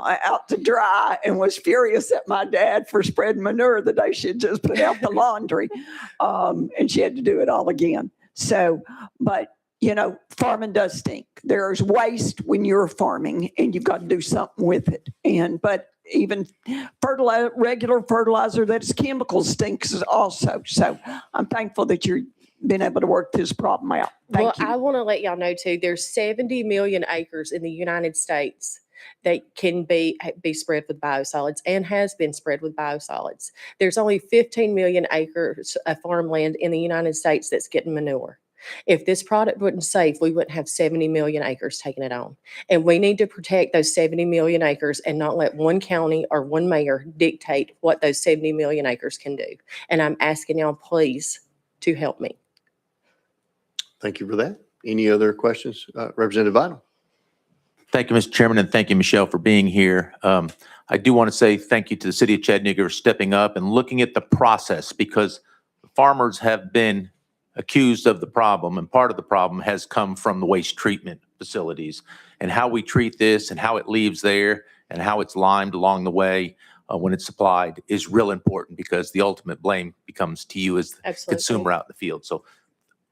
out to dry, and was furious at my dad for spreading manure the day she had just put out the laundry, and she had to do it all again. So, but farming does stink. There's waste when you're farming, and you've got to do something with it. But even regular fertilizer that's chemicals stinks also. So I'm thankful that you've been able to work this problem out. Thank you. I want to let y'all know too, there's 70 million acres in the United States that can be spread with biosolids and has been spread with biosolids. There's only 15 million acres of farmland in the United States that's getting manure. If this product wasn't safe, we wouldn't have 70 million acres taking it on. And we need to protect those 70 million acres and not let one county or one mayor dictate what those 70 million acres can do. And I'm asking y'all, please, to help me. Thank you for that. Any other questions? Representative Vital? Thank you, Mr. Chairman, and thank you, Michelle, for being here. I do want to say thank you to the city of Chattanooga for stepping up and looking at the process, because farmers have been accused of the problem, and part of the problem has come from the waste treatment facilities, and how we treat this and how it leaves there and how it's limed along the way when it's supplied is real important, because the ultimate blame becomes to you as the Absolutely. consumer out in the field. So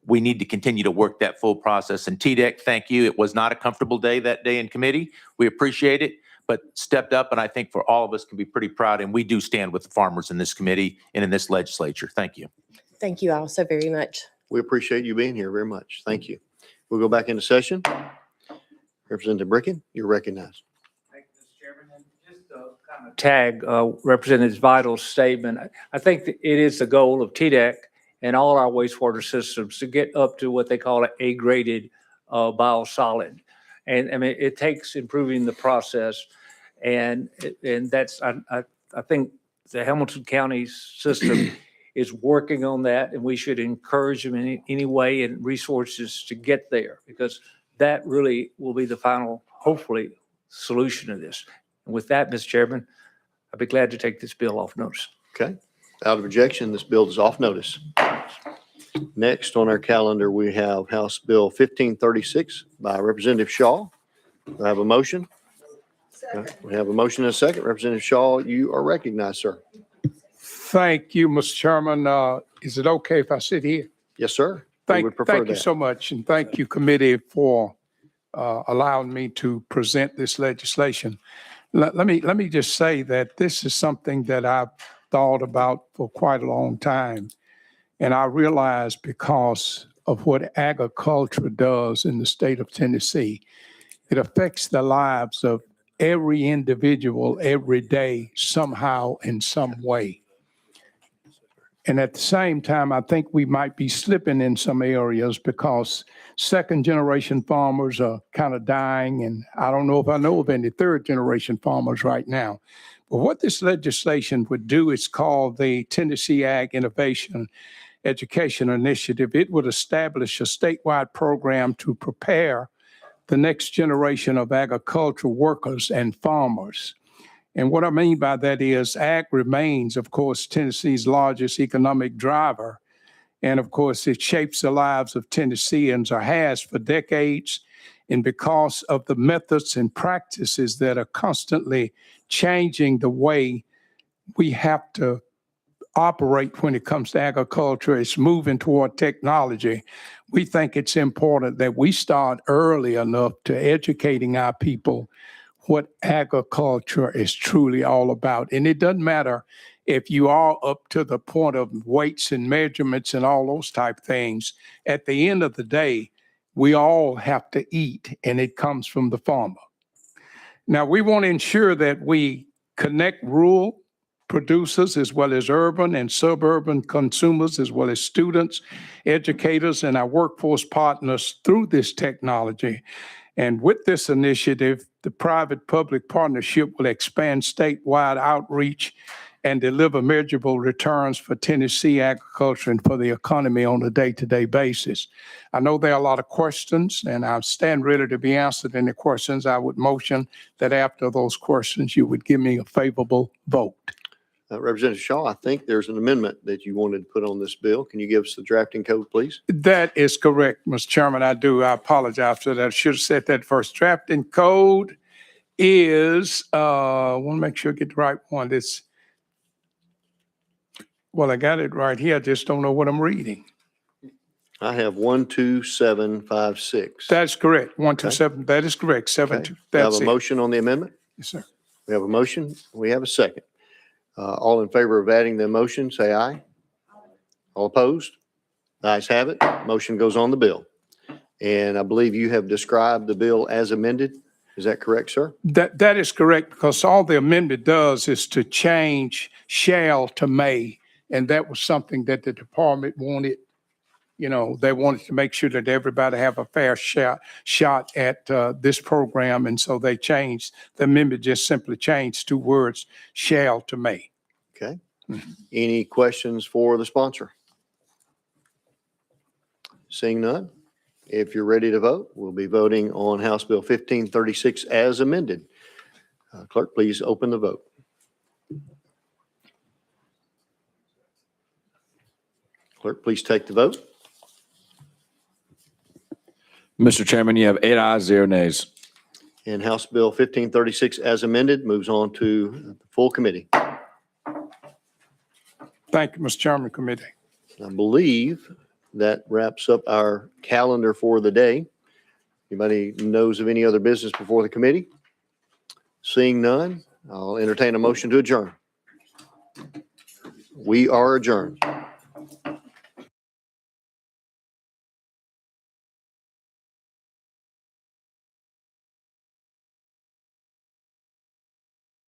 we need to continue to work that full process. And TDEC, thank you. It was not a comfortable day that day in committee. We appreciate it, but stepped up, and I think for all of us can be pretty proud, and we do stand with the farmers in this committee and in this legislature. Thank you. Thank you all so very much. We appreciate you being here very much. Thank you. We'll go back into session. Representative Bricken, you're recognized. Thank you, Mr. Chairman. And just to kind of tag Representative Vital's statement, I think that it is the goal of TDEC and all our wastewater systems to get up to what they call an A-graded biosolid. And I mean, it takes improving the process. And that's, I think the Hamilton County system is working on that, and we should encourage them in any way and resources to get there, because that really will be the final, hopefully, solution to this. And with that, Mr. Chairman, I'd be glad to take this bill off notice. Okay. Out of objection, this bill is off notice. Next on our calendar, we have House Bill 1536 by Representative Shaw. Do I have a motion? We have a motion and a second. Representative Shaw, you are recognized, sir. Thank you, Mr. Chairman. Is it okay if I sit here? Yes, sir. We would prefer Thank you that. so much, and thank you, committee, for allowing me to present this legislation. Let me just say that this is something that I've thought about for quite a long time, and I realize because of what agriculture does in the state of Tennessee, it affects the lives of every individual every day somehow in some way. And at the same time, I think we might be slipping in some areas because second generation farmers are kind of dying. And I don't know if I know of any third generation farmers right now. But what this legislation would do is called the Tennessee Ag Innovation Education Initiative. It would establish a statewide program to prepare the next generation of agricultural workers and farmers. And what I mean by that is ag remains, of course, Tennessee's largest economic driver. And of course, it shapes the lives of Tennesseans, or has for decades. And because of the methods and practices that are constantly changing the way we have to operate when it comes to agriculture, it's moving toward technology. We think it's important that we start early enough to educating our people what agriculture is truly all about. And it doesn't matter if you are up to the point of weights and measurements and all those type things. At the end of the day, we all have to eat, and it comes from the farmer. Now, we want to ensure that we connect rural producers as well as urban and suburban consumers, as well as students, educators, and our workforce partners through this technology. And with this initiative, the private-public partnership will expand statewide outreach and deliver measurable returns for Tennessee agriculture and for the economy on a day-to-day basis. I know there are a lot of questions, and I stand ready to be answered any questions. I would motion that after those questions, you would give me a favorable vote. Representative Shaw, I think there's an amendment that you wanted to put on this bill. Can you give us the drafting code, please? That is correct, Mr. Chairman. I do. I apologize for that. I should have said that first. Drafting code is, I want to make sure I get the right one. Well, I got it right here. I just don't know what I'm reading. I have 12756. That's correct. 127. That is correct. 72. We have That's a it. motion on the amendment. Yes, sir. We have a motion. We have a second. All in favor of adding the motion, say aye. All opposed? The ayes have it. Motion goes on the bill. And I believe you have described the bill as amended. Is that correct, sir? That is correct, because all the amendment does is to change shall to may. And that was something that the department wanted. You know, they wanted to make sure that everybody have a fair shot at this program. And so they changed, the amendment just simply changed two words, shall to may. Okay. Any questions for the sponsor? Seeing none, If you're ready to vote, we'll be voting on House Bill 1536 as amended. Clerk, please open the vote. Clerk, please take the vote. Mr. Chairman, you have 8 ayes, 0 nays. And House Bill 1536 as amended moves on to the full committee. Thank you, Mr. Chairman, committee. I believe that wraps up our calendar for the day. Anybody knows of any other business before the committee? Seeing none, I'll entertain a motion to adjourn. We are adjourned.